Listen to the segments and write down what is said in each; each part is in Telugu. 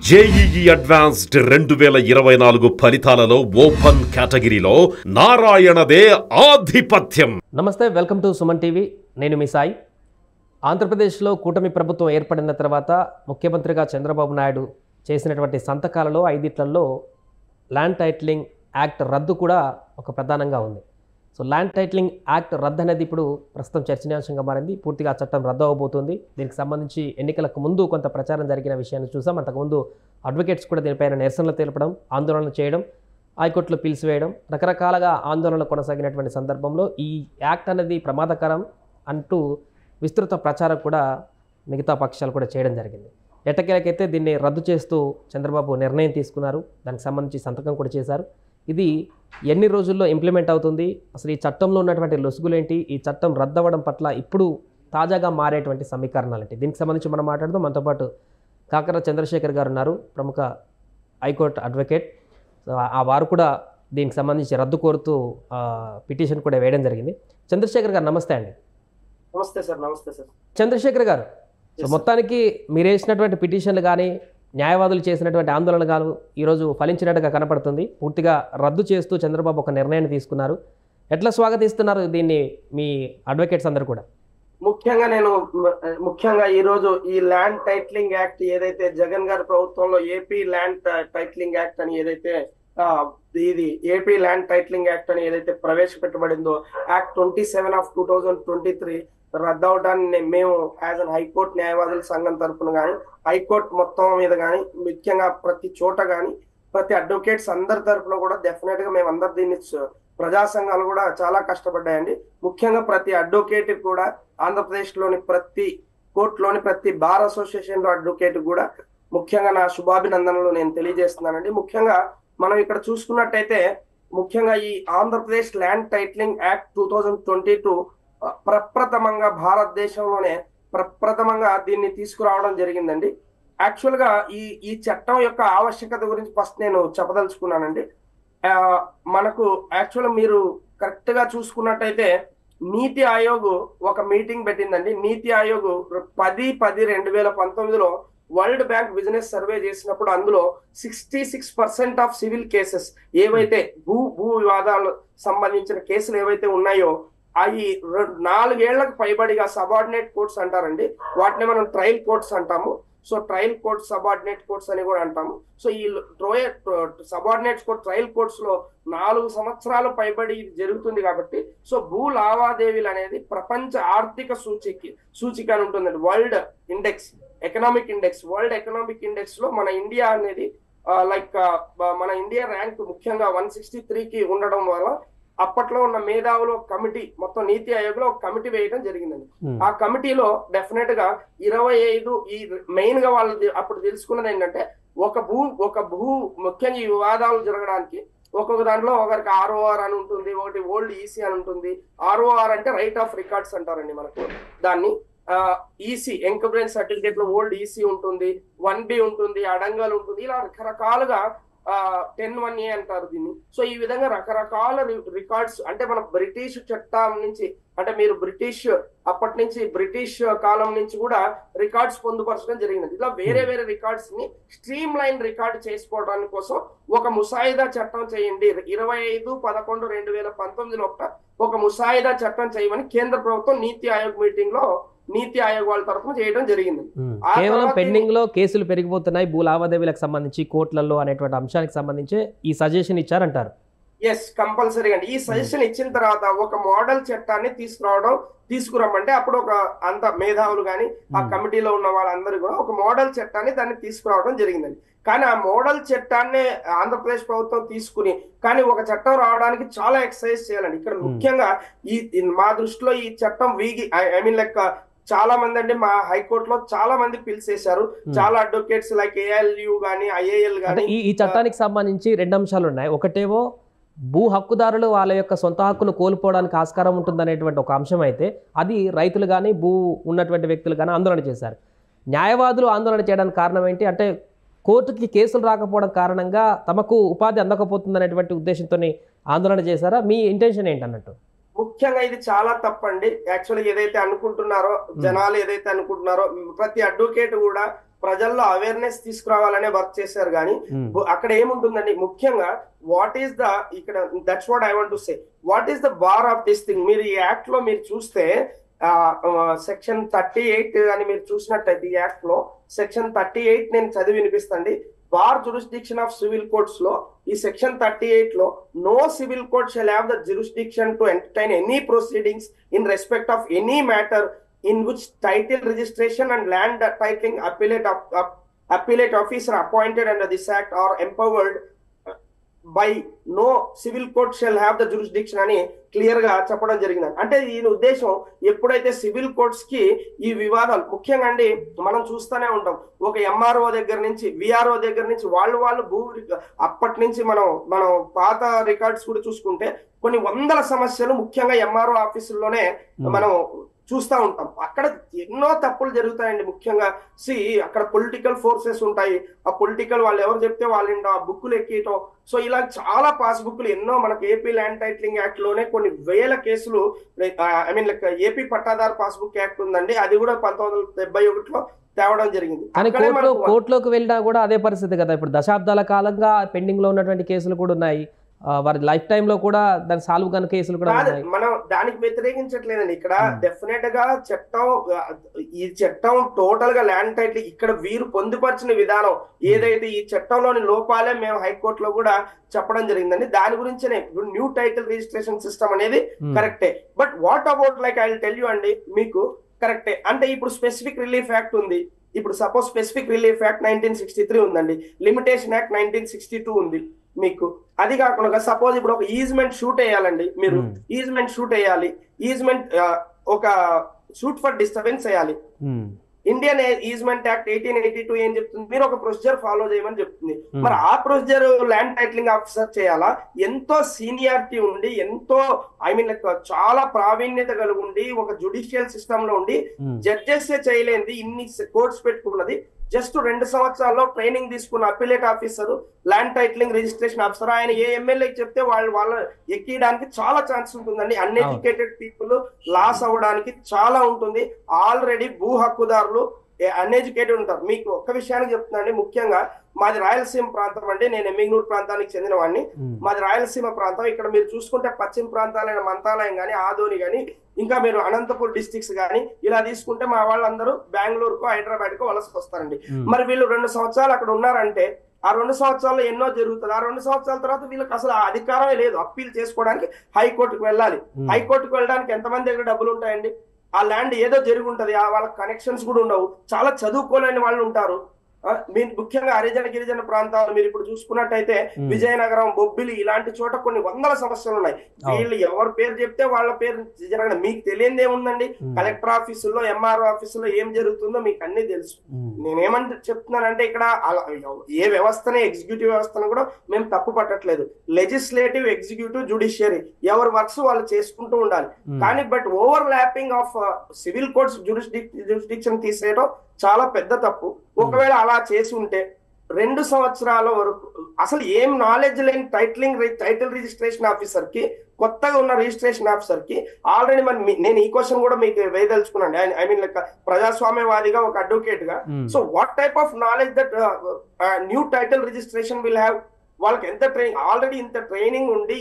జేఈఈ అడ్వాన్స్డ్ 2024 ఫలితాలలో ఓపెన్ కేటగిరీలో నారాయణదే ఆధిపత్యం. నమస్తే, వెల్కమ్ టు సుమన్ టీవీ. నేను మీ సాయి. ఆంధ్రప్రదేశ్లో కూటమి ప్రభుత్వం ఏర్పడిన తర్వాత ముఖ్యమంత్రిగా చంద్రబాబు నాయుడు చేసినటువంటి సంతకాలలో 5 ల్యాండ్ టైటిలింగ్ యాక్ట్ రద్దు కూడా ఒక ప్రధానంగా ఉంది. సో ల్యాండ్ టైటిలింగ్ యాక్ట్ రద్దు అనేది ఇప్పుడు ప్రస్తుతం చర్చనీయాంశంగా మారింది. పూర్తిగా ఆ చట్టం రద్దు అవ్వబోతుంది. దీనికి సంబంధించి ఎన్నికలకు ముందు కొంత ప్రచారం జరిగిన విషయాన్ని చూసాం. అంతకుముందు అడ్వకేట్స్ కూడా దీనిపైన నిరసనలు తెలపడం, ఆందోళనలు చేయడం, హైకోర్టులో పిలిచివేయడం, రకరకాలుగా ఆందోళనలు కొనసాగినటువంటి సందర్భంలో ఈ యాక్ట్ అనేది ప్రమాదకరం అంటూ విస్తృత ప్రచారం కూడా మిగతా పక్షాలు కూడా చేయడం జరిగింది. ఎట్టకేలకైతే దీన్ని రద్దు చేస్తూ చంద్రబాబు నిర్ణయం తీసుకున్నారు. దానికి సంబంధించి సంతకం కూడా చేశారు. ఇది ఎన్ని రోజుల్లో ఇంప్లిమెంట్ అవుతుంది, అసలు ఈ చట్టంలో ఉన్నటువంటి లొసుగులేంటి, ఈ చట్టం రద్దు అవ్వడం పట్ల ఇప్పుడు తాజాగా మారేటువంటి సమీకరణాలేంటి, దీనికి సంబంధించి మనం మాట్లాడదాం. మనతో పాటు కాకర చంద్రశేఖర్ గారు ఉన్నారు, ప్రముఖ హైకోర్టు అడ్వకేట్. ఆ వారు కూడా దీనికి సంబంధించి రద్దు కోరుతూ పిటిషన్ కూడా వేయడం జరిగింది. చంద్రశేఖర్ గారు నమస్తే అండి. నమస్తే సార్. నమస్తే సార్. చంద్రశేఖర్ గారు, సో మొత్తానికి మీరు వేసినటువంటి పిటిషన్లు కానీ న్యాయవాదులు చేసినటువంటి ఆందోళన కాదు ఈరోజు ఫలించినట్టుగా కనపడుతుంది. పూర్తిగా రద్దు చేస్తూ చంద్రబాబు ఒక నిర్ణయాన్ని తీసుకున్నారు. ఎట్లా స్వాగతిస్తున్నారు దీన్ని మీ అడ్వకేట్స్ అందరూ కూడా? ముఖ్యంగా ఈరోజు ఈ ల్యాండ్ టైటిలింగ్ యాక్ట్ ఏదైతే జగన్ గారి ప్రభుత్వంలో ఏపీ ల్యాండ్ టైటిలింగ్ యాక్ట్ అని ఏదైతే ఇది ఏపీ ల్యాండ్ టైటిలింగ్ యాక్ట్ అని ఏదైతే ప్రవేశపెట్టబడిందో, యాక్ట్ 27/2023 రద్దు అవడాన్ని మేము యాజ్ అన్ హైకోర్టు న్యాయవాదుల సంఘం తరఫున కానీ, హైకోర్టు మొత్తం మీద కానీ, ముఖ్యంగా ప్రతి చోట కానీ, ప్రతి అడ్వకేట్స్ అందరి తరఫున కూడా డెఫినెట్ గా మేము అందరు దీన్ని ప్రజా సంఘాలు కూడా చాలా కష్టపడ్డాయండి. ముఖ్యంగా ప్రతి అడ్వకేట్ కూడా ఆంధ్రప్రదేశ్ లోని ప్రతి కోర్టులోని ప్రతి బార్ అసోసియేషన్ లో అడ్వకేట్ కూడా ముఖ్యంగా నా శుభాభినందనలు నేను తెలియజేస్తున్నానండి. ముఖ్యంగా మనం ఇక్కడ చూసుకున్నట్టయితే ముఖ్యంగా ఈ ఆంధ్రప్రదేశ్ ల్యాండ్ టైటిలింగ్ యాక్ట్ 2022 ప్రప్రథమంగా భారతదేశంలోనే ప్రప్రథమంగా దీన్ని తీసుకురావడం జరిగిందండి. యాక్చువల్ గా ఈ చట్టం యొక్క ఆవశ్యకత గురించి ఫస్ట్ నేను చెప్పదలుచుకున్నానండి. మనకు యాక్చువల్ మీరు కరెక్ట్ గా చూసుకున్నట్టయితే నీతి ఆయోగ్ ఒక మీటింగ్ పెట్టిందండి. నీతి ఆయోగ్ 10/10/2019లో వరల్డ్ బ్యాంక్ బిజినెస్ సర్వే చేసినప్పుడు అందులో 66% ఆఫ్ సివిల్ కేసెస్ ఏవైతే భూ వివాదాలు సంబంధించిన కేసులు ఏవైతే ఉన్నాయో అవి 4 ఏళ్లకు పైబడిగా సబార్డినేట్ కోర్ట్స్ అంటారండి. వాటిని మనం ట్రయల్ కోర్ట్స్ అంటాము. So trial courts, subordinate courts అని కూడా అంటాము. సో ఈ సబార్డినేట్ కోర్ట్, ట్రయల్ కోర్ట్స్ లో 4 సంవత్సరాలు పైబడి జరుగుతుంది కాబట్టి సో భూ లావాదేవీలు అనేది ప్రపంచ ఆర్థిక సూచిక అని ఉంటుందండి. World index, economic index, world economic index లో మన ఇండియా అనేది మన ఇండియా ర్యాంక్ ముఖ్యంగా 163కి ఉండడం వల్ల అప్పట్లో ఉన్న మేధావులు కమిటీ, మొత్తం నీతి ఆయోగ్ లో ఒక కమిటీ వేయడం జరిగిందండి. ఆ కమిటీలో డెఫినెట్ గా 25 ఈ మెయిన్ గా వాళ్ళు అప్పుడు తెలుసుకున్నది ఏంటంటే ఒక భూ ముఖ్యంగా ఈ వివాదాలు జరగడానికి ఒక్కొక్క దాంట్లో ఒకరికి ROR అని ఉంటుంది, ఒకటి ఓల్డ్ ఈసీ అని ఉంటుంది. ROR అంటే రైట్ ఆఫ్ రికార్డ్స్ అంటారండి మనకు దాన్ని. ఈసీ ఎంక్వైరీ సర్టిఫికేట్ లో ఓల్డ్ ఈసీ ఉంటుంది, 1B ఉంటుంది, అడంగల్ ఉంటుంది. ఇలా రకరకాలుగా 10(1)A అంటారు దీన్ని. సో ఈ విధంగా రకరకాల రికార్డ్స్ అంటే మన బ్రిటిష్ చట్టం నుంచి, అంటే మీరు అప్పటి నుంచి బ్రిటిష్ కాలం నుంచి కూడా రికార్డ్స్ పొందుపరచడం జరిగినది. ఇలా వేరే రికార్డ్స్ ని స్ట్రీమ్ లైన్ రికార్డ్ చేసుకోవడానికి కోసం ఒక ముసాయిదా చట్టం చేయండి, 25/11/2019 ఒక ముసాయిదా చట్టం చేయమని కేంద్ర ప్రభుత్వం నీతి ఆయోగ్ మీటింగ్ లో నీతి ఆయోగ్ వాళ్ళ తరఫున చేయడం జరిగింది. కేవలం పెండింగ్ లో కేసులు పెరిగిపోతున్నాయి భూ లావాదేవీలకు సంబంధించి కోర్టులలో అనేటువంటి అంశానికి సంబంధించి ఈ సజెషన్ ఇచ్చారంటారు. ఎస్, కంపల్సరీగా అండి. ఈ సజెషన్ ఇచ్చిన తర్వాత ఒక మోడల్ చట్టాన్ని తీసుకురమ్మంటే అప్పుడు ఒక అంత మేధావులు కానీ ఆ కమిటీలో ఉన్న వాళ్ళందరూ కూడా ఒక మోడల్ చట్టాన్ని దాన్ని తీసుకురావడం జరిగిందండి. కానీ ఆ మోడల్ చట్టాన్ని ఆంధ్రప్రదేశ్ ప్రభుత్వం తీసుకుని, కానీ ఒక చట్టం రావడానికి చాలా ఎక్సర్సైజ్ చేయాలండి. ఇక్కడ ముఖ్యంగా మా దృష్టిలో ఈ చట్టం చాలా మంది అంటే మా హైకోర్టులో చాలా మంది పిలిచేశారు. చాలా అడ్వకేట్స్ లైక్ ALU గానీ IAL గానీ. ఈ చట్టానికి సంబంధించి 2 అంశాలు ఉన్నాయి. ఒకటేమో భూ హక్కుదారులు వాళ్ళ యొక్క సొంత హక్కును కోల్పోవడానికి ఆస్కారం ఉంటుందనేటువంటి ఒక అంశం అయితే, అది రైతులు కానీ భూ ఉన్నటువంటి వ్యక్తులు కానీ ఆందోళన చేశారు. న్యాయవాదులు ఆందోళన చేయడానికి కారణం ఏంటి అంటే కోర్టుకి కేసులు రాకపోవడం కారణంగా తమకు ఉపాధి అందకపోతుందనేటువంటి ఉద్దేశంతో ఆందోళన చేశారా? మీ ఇంటెన్షన్ ఏంటన్నట్టు? ముఖ్యంగా ఇది చాలా తప్పండి. యాక్చువల్గా ఏదైతే అనుకుంటున్నారో జనాలు ఏదైతే అనుకుంటున్నారో ప్రతి అడ్వకేట్ కూడా ప్రజల్లో అవేర్నెస్ తీసుకురావాలనే వర్క్ చేశారు కానీ అక్కడ ఏముంటుందండి ముఖ్యంగా వాట్ ఈస్ ద ఇక్కడ that's what I want to say what is the bar of this thing. మీరు ఈ యాక్ట్ లో మీరు చూస్తే సెక్షన్ 38 అని మీరు చూసినట్టయితే ఈ యాక్ట్ లో సెక్షన్ 38 నేను చదివి వినిపిస్తండి. Bar jurisdiction of civil courts లో ఈ సెక్షన్ 38 లో no civil court shall have the jurisdiction to entertain any proceedings in respect of any matter in which title registration and land titling appellate officer appointed under this act are empowered by no civil court shall have the jurisdiction అని క్లియర్ గా చెప్పడం జరిగింది. అంటే దీని ఉద్దేశం ఎప్పుడైతే సివిల్ కోర్ట్స్ కి ఈ వివాదాలు ముఖ్యంగా అండి మనం చూస్తూనే ఉంటాం ఒక ఎంఆర్ఓ దగ్గర నుంచి విఆర్ఓ దగ్గర నుంచి వాళ్ళు అప్పటి నుంచి మనం పాత రికార్డ్స్ కూడా చూసుకుంటే కొన్ని వందల సమస్యలు ముఖ్యంగా ఎంఆర్ఓ ఆఫీసుల్లోనే మనం చూస్తూ ఉంటాం. అక్కడ ఎన్నో తప్పులు జరుగుతాయండి. ముఖ్యంగా అక్కడ పొలిటికల్ ఫోర్సెస్ ఉంటాయి. ఆ పొలిటికల్ వాళ్ళు ఎవరు చెప్తే వాళ్ళు ఆ బుక్కులు ఎక్కియటం. సో ఇలా చాలా పాస్బుక్లు ఎన్నో మనకు ఏపీ ల్యాండ్ టైటిలింగ్ యాక్ట్ లోనే కొన్ని వేల కేసులు ఐ మీన్ లైక్ ఏపీ పట్టాదారు పాస్బుక్ యాక్ట్ ఉందండి, అది కూడా 1971లో తేవడం జరిగింది. కానీ కోర్టులోకి వెళ్ళినా కూడా అదే పరిస్థితి కదా. ఇప్పుడు దశాబ్దాల కాలంగా పెండింగ్ లో ఉన్నటువంటి కేసులు కూడా ఉన్నాయి. వారి లైఫ్ టైమ్ లో కూడా దాని సాల్వ్ కాని కేసులు కూడా ఉన్నాయి. మనం దానికి వ్యతిరేకించట్లేదండి. ఇక్కడ డెఫినెట్ గా ఈ చట్టం టోటల్ గా ల్యాండ్ టైటిల్ ఇక్కడ వీరు పొందుపరిచిన విధానం ఏదైతే ఈ చట్టంలోని లోపాలే మేము హైకోర్టులో కూడా చెప్పడం జరిగిందండి. దాని గురించే న్యూ టైటిల్ రిజిస్ట్రేషన్ సిస్టమ్ అనేది కరెక్టే. But what about like I will tell you అండి మీకు కరెక్టే. అంటే ఇప్పుడు స్పెసిఫిక్ రిలీఫ్ యాక్ట్ ఉంది. ఇప్పుడు సపోజ్ స్పెసిఫిక్ రిలీఫ్ యాక్ట్ 1963 ఉందండి, లిమిటేషన్ యాక్ట్ 1962 ఉంది మీకు. అది కాకుండా సపోజ్ ఇప్పుడు ఒక ఈజ్మెంట్ షూట్ వేయాలండి, మీరు ఈజ్మెంట్ షూట్ వేయాలి, ఈజ్మెంట్ ఒక షూట్ ఫర్ డిస్టర్బెన్స్ వేయాలి. ఇండియన్ ఈజ్మెంట్ యాక్ట్ 1882 ఏం చెప్తుంది, మీరు ఒక ప్రొసీజర్ ఫాలో చేయమని చెప్తుంది. మరి ఆ ప్రొసీజర్ ల్యాండ్ టైటిలింగ్ ఆఫీసర్ చేయాలా? ఎంతో సీనియారిటీ ఉండి ఎంతో ఐ మీన్ లైక్ చాలా ప్రావీణ్యత కలిగి ఉండి ఒక జుడిషియల్ సిస్టమ్ లో ఉండి జడ్జెస్ చేయలేంది ఇన్ని కోర్ట్స్ పెట్టుకున్నది. జస్ట్ 2 సంవత్సరాల్లో ట్రైనింగ్ తీసుకున్న appellate officer land titling registration officer ఆయన ఏ ఎమ్మెల్యేకి చెప్తే వాళ్ళు ఎక్కడానికి చాలా ఛాన్స్ ఉంటుందండి. అన్ఎడ్యుకేటెడ్ పీపుల్ లాస్ అవ్వడానికి చాలా ఉంటుంది. ఆల్రెడీ భూ హక్కుదారులు అన్ఎడ్యుకేటెడ్ ఉంటారు. మీకు ఒక్క విషయానికి చెప్తున్నాండి, ముఖ్యంగా మాది రాయలసీమ ప్రాంతం అండి, నేను ఎమ్మిగనూరు ప్రాంతానికి చెందిన వాడిని. మాది రాయలసీమ ప్రాంతం. ఇక్కడ మీరు చూసుకుంటే పశ్చిమ ప్రాంతాలైన మంతాలయం కానీ ఆదోని కానీ ఇంకా మీరు అనంతపూర్ డిస్ట్రిక్ట్స్ కానీ ఇలా తీసుకుంటే మా వాళ్ళందరూ బెంగళూరుకో హైదరాబాద్కో వలస వస్తారండి. మరి వీళ్ళు 2 సంవత్సరాలు అక్కడ ఉన్నారంటే ఆ 2 సంవత్సరాల్లో ఎన్నో జరుగుతుంది. ఆ 2 సంవత్సరాల తర్వాత వీళ్ళకి అసలు అధికారమే లేదు అప్పీల్ చేసుకోవడానికి. హైకోర్టుకు వెళ్ళాలి. హైకోర్టుకు వెళ్ళడానికి ఎంతమంది దగ్గర డబ్బులు ఉంటాయండి? ఆ ల్యాండ్ ఏదో జరిగి ఉంటది, వాళ్ళ కనెక్షన్స్ కూడా ఉండవు. చాలా చదువుకోలేని వాళ్ళు ఉంటారు. మీరు ముఖ్యంగా హరిజన గిరిజన ప్రాంతాలు మీరు ఇప్పుడు చూసుకున్నట్టయితే విజయనగరం, బొబ్బిలి ఇలాంటి చోట కొన్ని వందల సమస్యలు ఉన్నాయి. వీళ్ళు ఎవరి పేరు చెప్తే వాళ్ళ పేరు జరగడం. మీకు తెలియదు ఏముందండి, కలెక్టర్ ఆఫీసుల్లో ఎంఆర్ఓ ఆఫీసులో ఏం జరుగుతుందో మీకు అన్ని తెలుసు. నేనేమంటే చెప్తున్నానంటే ఇక్కడ ఏ వ్యవస్థనే ఎగ్జిక్యూటివ్ వ్యవస్థను కూడా మేము తప్పు పట్టట్లేదు. లెజిస్లేటివ్, ఎగ్జిక్యూటివ్, జ్యుడిషియరీ ఎవరి వర్క్స్ వాళ్ళు చేసుకుంటూ ఉండాలి. కానీ but over lapping of civil courts jurisdiction తీసేయడం చాలా పెద్ద తప్పు. ఒకవేళ అలా చేసి ఉంటే 2 సంవత్సరాల వరకు అసలు ఏం నాలెడ్జ్ లేని టైటిల్ రిజిస్ట్రేషన్ ఆఫీసర్ కి, కొత్తగా ఉన్న రిజిస్ట్రేషన్ ఆఫీసర్ కి ఆల్రెడీ నేను ఈ క్వశ్చన్ కూడా మీకు వేయదలుచుకున్నాను. ఐ మీన్ లైక్ ప్రజాస్వామ్యవాదిగా ఒక అడ్వకేట్ గా. So what type of knowledge that new title registration will have? వాళ్ళకి ఎంత ట్రైనింగ్, ఆల్రెడీ ఇంత ట్రైనింగ్ ఉండి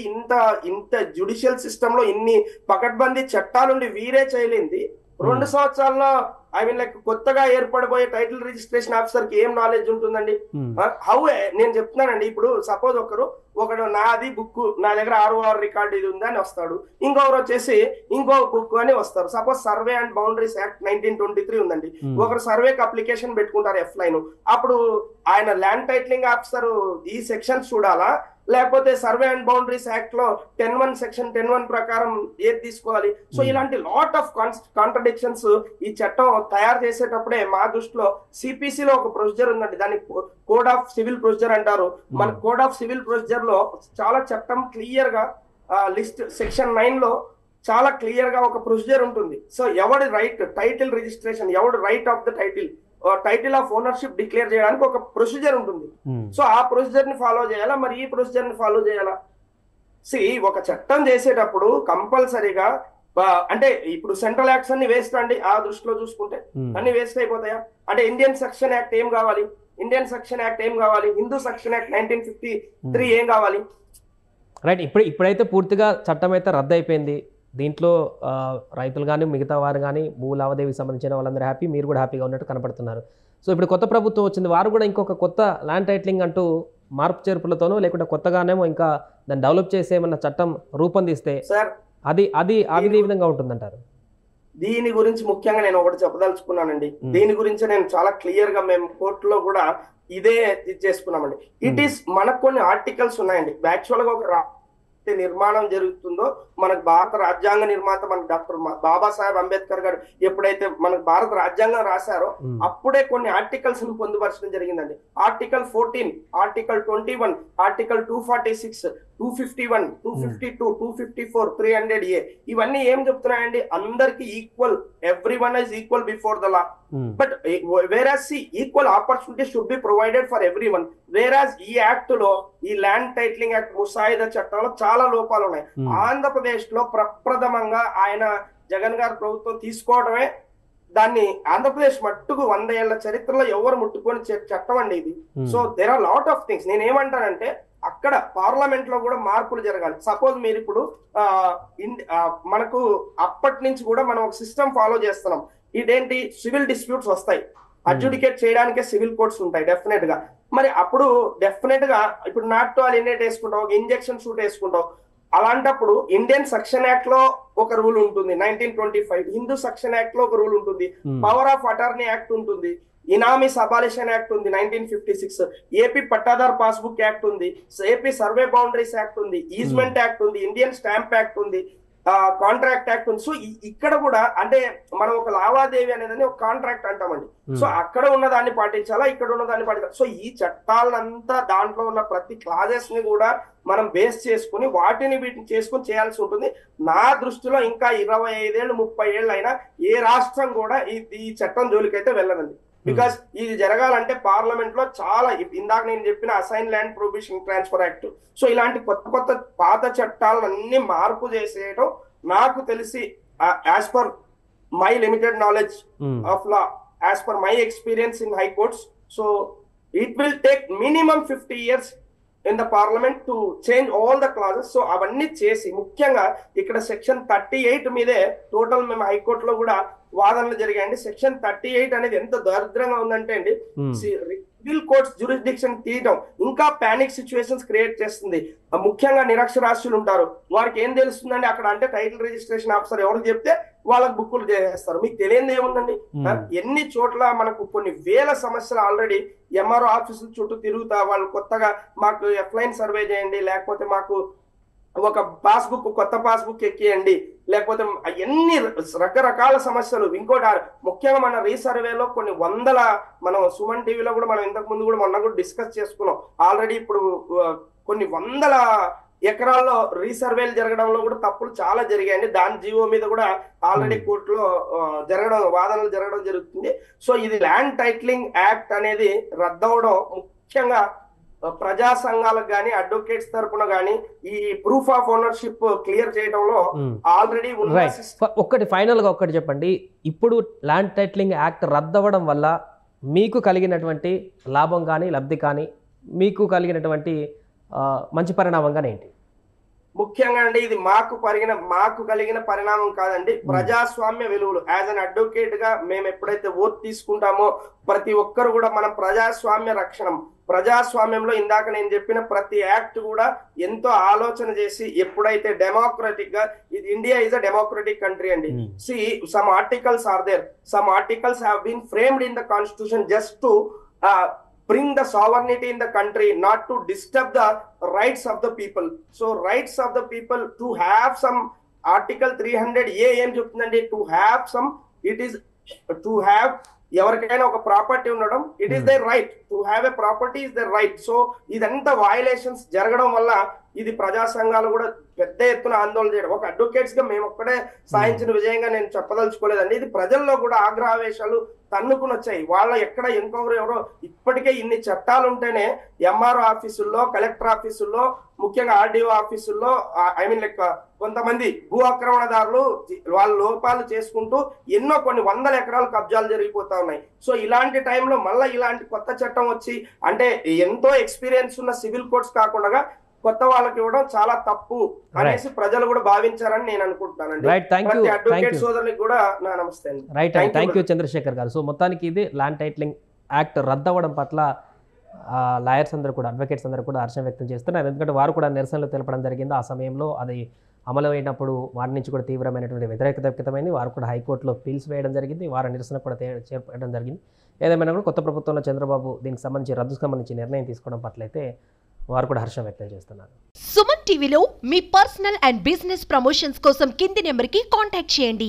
ఇంత జ్యుడిషియల్ సిస్టమ్ లో ఇన్ని పకడ్బందీ చట్టాలుండి వీరే చేయలేంది 2 సంవత్సరాల్లో ఐ మీన్ లైక్ కొత్తగా ఏర్పడబోయే టైటిల్ రిజిస్ట్రేషన్ ఆఫీసర్ కి ఏం నాలెడ్జ్ ఉంటుందండి? హౌ నేను చెప్తున్నానండి. ఇప్పుడు సపోజ్ ఒకడు నాది బుక్ నా దగ్గర 6 రికార్డు ఇది ఉందని వస్తాడు, ఇంకొకరు వచ్చేసి ఇంకో బుక్ అని వస్తారు. Suppose survey and boundaries act 1923 ఉందండి. ఒకరు సర్వేకి అప్లికేషన్ పెట్టుకుంటారు ఎఫ్ లైన్. అప్పుడు ఆయన ల్యాండ్ టైటిలింగ్ ఆఫీసర్ ఈ సెక్షన్స్ చూడాలా, లేకపోతే సర్వే అండ్ బౌండరీస్ యాక్ట్ లో 10(1) సెక్షన్ 10(1) ప్రకారం ఏది తీసుకోవాలి? సో ఇలాంటి లాట్ ఆఫ్ కాంట్రడిక్షన్స్ ఈ చట్టం తయారు చేసేటప్పుడే మా దృష్టిలో సిపిసిలో ఒక ప్రొసీజర్ ఉందండి, దాన్ని కోడ్ ఆఫ్ సివిల్ ప్రొసీజర్ అంటారు. మన కోడ్ ఆఫ్ సివిల్ ప్రొసీజర్ లో చాలా చట్టం క్లియర్ గా లిస్ట్ సెక్షన్ 9 లో చాలా క్లియర్ గా ఒక ప్రొసీజర్ ఉంటుంది. సో ఎవడి రైట్ టైటిల్ రిజిస్ట్రేషన్, ఎవడి right of the title of ownership declare చేయడానికి ఒక ప్రొసీజర్ ఉంటుంది. సో ఆ ప్రొసీజర్ ని ఫాలో చేయాలా, మరి ఈ ప్రొసీజర్ ని ఫాలో చేయాలా? ఒక చట్టం చేసేటప్పుడు కంపల్సరీగా అంటే ఇప్పుడు సెంట్రల్ యాక్ట్స్ అన్ని వేస్ట్ అండి ఆ దృష్టిలో చూసుకుంటే అన్ని వేస్ట్ అయిపోతాయా? అంటే ఇండియన్ సెక్షన్ యాక్ట్ ఏం కావాలి? ఇండియన్ సెక్షన్ యాక్ట్ ఏం కావాలి? హిందూ సెక్షన్ యాక్ట్ 1953 ఏం కావాలి? రైట్. ఇప్పుడైతే పూర్తిగా చట్టం అయితే రద్దు అయిపోయింది. దీంట్లో రైతులు కానీ మిగతా వారు కానీ భూ లావాదేవీకి సంబంధించిన వాళ్ళందరూ హ్యాపీ, మీరు కూడా హ్యాపీగా ఉన్నట్టు కనపడుతున్నారు. సో ఇప్పుడు కొత్త ప్రభుత్వం వచ్చింది, వారు కూడా ఇంకొక కొత్త ల్యాండ్ టైటిలింగ్ అంటూ మార్పు చేర్పులతోనో లేకుంటే కొత్తగానేమో ఇంకా దాన్ని డెవలప్ చేసే ఏమన్నా చట్టం రూపొందిస్తే సార్ అది అది అది ఏ విధంగా ఉంటుందంటారు? దీని గురించి ముఖ్యంగా నేను ఒకటి చెప్పదలుచుకున్నానండి. దీని గురించి నేను చాలా క్లియర్ గా మేము కోర్టులో కూడా ఇదే చేసుకున్నామండి. ఇట్ ఈస్ మనకు కొన్ని ఆర్టికల్స్ ఉన్నాయండి. యాక్చువల్ గా ఒక నిర్మాణం జరుగుతుందో మనకు భారత రాజ్యాంగ నిర్మాత మన డాక్టర్ బాబాసాహెబ్ అంబేద్కర్ గారు ఎప్పుడైతే మనకు భారత రాజ్యాంగం రాశారో అప్పుడే కొన్ని ఆర్టికల్స్ ను పొందుపరచడం జరిగిందండి. ఆర్టికల్ 14, ఆర్టికల్ 21, ఆర్టికల్ 246, 251, 252, 254, 300A ఇవన్నీ ఏం చెప్తున్నాయండి? అందరికి equal, everyone is equal before the law. But whereas equal opportunity should be provided for everyone. Whereas ఈ యాక్ట్ లో, ఈ ల్యాండ్ టైటిలింగ్ యాక్ట్ ముసాయిదా చట్టంలో చాలా లోపాలు ఉన్నాయి. ఆంధ్రప్రదేశ్ లో ప్రప్రథమంగా ఆయన జగన్ గారి ప్రభుత్వం తీసుకోవడమే దాన్ని ఆంధ్రప్రదేశ్ మట్టుకు 100 ఏళ్ల చరిత్రలో ఎవరు ముట్టుకొని చట్టం అండి ఇది. So there are lot of things. నేను ఏమంటానంటే అక్కడ పార్లమెంట్ లో కూడా మార్పులు జరగాలి. సపోజ్ మీరు ఇప్పుడు మనకు అప్పటి నుంచి కూడా మనం ఒక సిస్టమ్ ఫాలో చేస్తున్నాం. ఇదేంటి, సివిల్ డిస్ప్యూట్స్ వస్తాయి, అడ్జుడికేట్ చేయడానికే సివిల్ కోర్ట్స్ ఉంటాయి డెఫినెట్ గా. మరి అప్పుడు డెఫినెట్ గా ఇప్పుడు నాట్ టు అలినేట్ వేసుకుంటావు, ఒక ఇంజెక్షన్ షూట్ వేసుకుంటావు. అలాంటప్పుడు ఇండియన్ సెక్షన్ యాక్ట్ లో ఒక రూల్ ఉంటుంది, 1925. హిందూ సెక్షన్ యాక్ట్ లో ఒక రూల్ ఉంటుంది, పవర్ ఆఫ్ అటార్నీ యాక్ట్ ఉంటుంది, ఇనామీస్ అబాలిషన్ యాక్ట్ ఉంది 1956, ఏపీ పట్టాదార్ పాస్బుక్ యాక్ట్ ఉంది, ఏపీ సర్వే బౌండరీస్ యాక్ట్ ఉంది, ఈజ్మెంట్ యాక్ట్ ఉంది, ఇండియన్ స్టాంప్ యాక్ట్ ఉంది, కాంట్రాక్ట్ యాక్ట్ ఉంది. సో ఇక్కడ కూడా అంటే మనం ఒక లావాదేవీ అనేది ఒక కాంట్రాక్ట్ అంటామండి. సో అక్కడ ఉన్న దాన్ని పాటించాలా, ఇక్కడ ఉన్న దాన్ని పాటించాలి. సో ఈ చట్టాలంతా దాంట్లో ఉన్న ప్రతి క్లాజెస్ ని కూడా మనం బేస్ చేసుకుని వీటిని చేసుకుని చేయాల్సి ఉంటుంది. నా దృష్టిలో ఇంకా 25 ఏళ్ళు 30 ఏళ్ళు అయినా ఏ రాష్ట్రం కూడా ఈ చట్టం జోలికైతే వెళ్ళదండి. బికాస్ ఇది జరగాలంటే పార్లమెంట్ లో చాలా, ఇందాక నేను చెప్పిన assign land prohibition transfer act, so ఇలాంటి కొత్త కొత్త పాత చట్టాలన్నీ మార్పు చేసేయడం నాకు తెలిసి as per my limited knowledge of law, as per my experience in high courts, so it will take minimum 50 years in the parliament to change all the clauses. So అవన్నీ చేసి ముఖ్యంగా ఇక్కడ సెక్షన్ 38 మీదే టోటల్ మేము హైకోర్టులో కూడా వాదనలు జరిగాయండి. సెక్షన్ 38 అనేది ఎంత దరిద్రంగా ఉందంటే అండి, సివిల్ కోర్ట్స్ జ్యూరిస్డిక్షన్ తీయడం ఇంకా పానిక్ సిచ్యువేషన్స్ క్రియేట్ చేస్తుంది. ముఖ్యంగా నిరక్షరాస్యులు ఉంటారు, వారికి ఏం తెలుస్తుందండి అక్కడ అంటే టైటిల్ రిజిస్ట్రేషన్ ఆఫీసర్ ఎవరికి చెప్తే వాళ్ళకి బుక్కులు చేసేస్తారు. మీకు తెలియదు ఏముందండి, ఎన్ని చోట్ల మనకు కొన్ని వేల సమస్యలు ఆల్రెడీ ఎంఆర్ఓ ఆఫీసుల చుట్టూ తిరుగుతా వాళ్ళు కొత్తగా మాకు ఎఫ్లైన్ సర్వే చేయండి, లేకపోతే మాకు ఒక పాస్బుక్ కొత్త పాస్బుక్ ఎక్కియండి, లేకపోతే ఎన్ని రకరకాల సమస్యలు. ఇంకోటి ముఖ్యంగా మన రీసర్వేలో కొన్ని వందల, మనం సుమన్ టీవీలో కూడా మనం ఇంతకు ముందు కూడా మొన్న కూడా డిస్కస్ చేసుకున్నాం ఆల్రెడీ. ఇప్పుడు కొన్ని వందల ఎకరాల్లో రీసర్వేలు జరగడంలో కూడా తప్పులు చాలా జరిగాయండి. దాని జీవో మీద కూడా ఆల్రెడీ కోర్టులో వాదనలు జరగడం జరుగుతుంది. సో ఇది ల్యాండ్ టైటిలింగ్ యాక్ట్ అనేది రద్దవడం ముఖ్యంగా ప్రజా సంఘాలకు కానీ అడ్వకేట్స్ తరపున కానీ ఈ ప్రూఫ్ ఆఫ్ ఓనర్షిప్ క్లియర్ చేయడంలో ఆల్రెడీ ఒక్కటి ఫైనల్ గా ఒక్కటి చెప్పండి. ఇప్పుడు ల్యాండ్ టైటిలింగ్ యాక్ట్ రద్దవడం వల్ల మీకు కలిగినటువంటి లాభం కానీ లబ్ధి కానీ, మీకు కలిగినటువంటి మంచి పరిణామంగా ఏంటి? ముఖ్యంగా అండి ఇది మాకు కలిగిన పరిణామం కాదండి, ప్రజాస్వామ్య విలువలు. యాజ్ అన్ అడ్వకేట్ గా మేము ఎప్పుడైతే ఓట్ తీసుకుంటామో ప్రతి ఒక్కరు కూడా మనం ప్రజాస్వామ్య రక్షణ, ప్రజాస్వామ్యంలో ఇందాక నేను చెప్పిన ప్రతి యాక్ట్ కూడా ఎంతో ఆలోచన చేసి ఎప్పుడైతే డెమోక్రటిక్ గా, ఇది India is a democratic country అండి. See some articles are there, some articles have been framed in the constitution just to bring the sovereignty in the country, not to disturb the rights of the people. So rights of the people to have some, article 300A ఏం చెప్తుందండి, to have some, it is to have, ఎవరికైనా ఒక ప్రాపర్టీ ఉండడం, it is their right to have a property is their right. So ఇదంతా వయలేషన్స్ జరగడం వల్ల ఇది ప్రజా సంఘాలు కూడా పెద్ద ఎత్తున ఆందోళన చేయడం, ఒక అడ్వకేట్స్ గా మేము ఒక్కడే సాధించిన విజయంగా నేను చెప్పదలుచుకోలేదండి. ఇది ప్రజల్లో కూడా ఆగ్రహావేశాలు తన్నుకుని వచ్చాయి. వాళ్ళ ఎక్కడ ఎంక్వైరీ ఎవరో ఇప్పటికే ఇన్ని చట్టాలు ఉంటేనే ఎంఆర్ఓ ఆఫీసుల్లో, కలెక్టర్ ఆఫీసుల్లో, ముఖ్యంగా ఆర్డీఓ ఆఫీసుల్లో లైక్ కొంతమంది భూ ఆక్రమణదారులు వాళ్ళ లోపాలు చేసుకుంటూ ఎన్నో కొన్ని వందల ఎకరాలు కబ్జాలు జరిగిపోతా ఉన్నాయి. సో ఇలాంటి టైంలో మళ్ళీ ఇలాంటి కొత్త చట్టం వచ్చి అంటే ఎంతో ఎక్స్పీరియన్స్ ఉన్న సివిల్ కోర్ట్స్ కాకుండా కొత్త వాళ్ళకి ఇవ్వడం చాలా తప్పు అనేసి ప్రజలు కూడా భావించారని నేను అనుకుంటున్నానండి. ప్రతి అడ్వకేట్ సోదరులకు కూడా నా నమస్తే అండి. రైట్ అండి, థ్యాంక్ యూ చంద్రశేఖర్ గారు. సో మొత్తానికి ఇది ల్యాండ్ టైటిలింగ్ యాక్ట్ రద్దు అవ్వడం పట్ల లాయర్స్ అందరూ కూడా, అడ్వకేట్స్ అందరూ కూడా హర్షం వ్యక్తం చేస్తున్నారు. ఎందుకంటే వారు కూడా నిరసనలు తెలపడం జరిగింది. ఆ సమయంలో అది అమలు అయినప్పుడు వారి నుంచి కూడా తీవ్రమైనటువంటి వ్యతిరేకత వ్యక్తమైంది. వారు కూడా హైకోర్టులో పిల్స్ వేయడం జరిగింది, వారి నిరసన కూడా చేపట్టడం జరిగింది. ఏదేమైనా కూడా కొత్త ప్రభుత్వంలో చంద్రబాబు దీనికి సంబంధించి రద్దుకు సంబంధించి నిర్ణయం తీసుకోవడం పట్ల అయితే వారు కూడా హర్షం వ్యక్తం చేస్తున్నారు. సుమన్ టీవీలో మీ పర్సనల్ అండ్ బిజినెస్ ప్రమోషన్స్ కోసం కింది నెంబర్కి కాంటాక్ట్ చేయండి.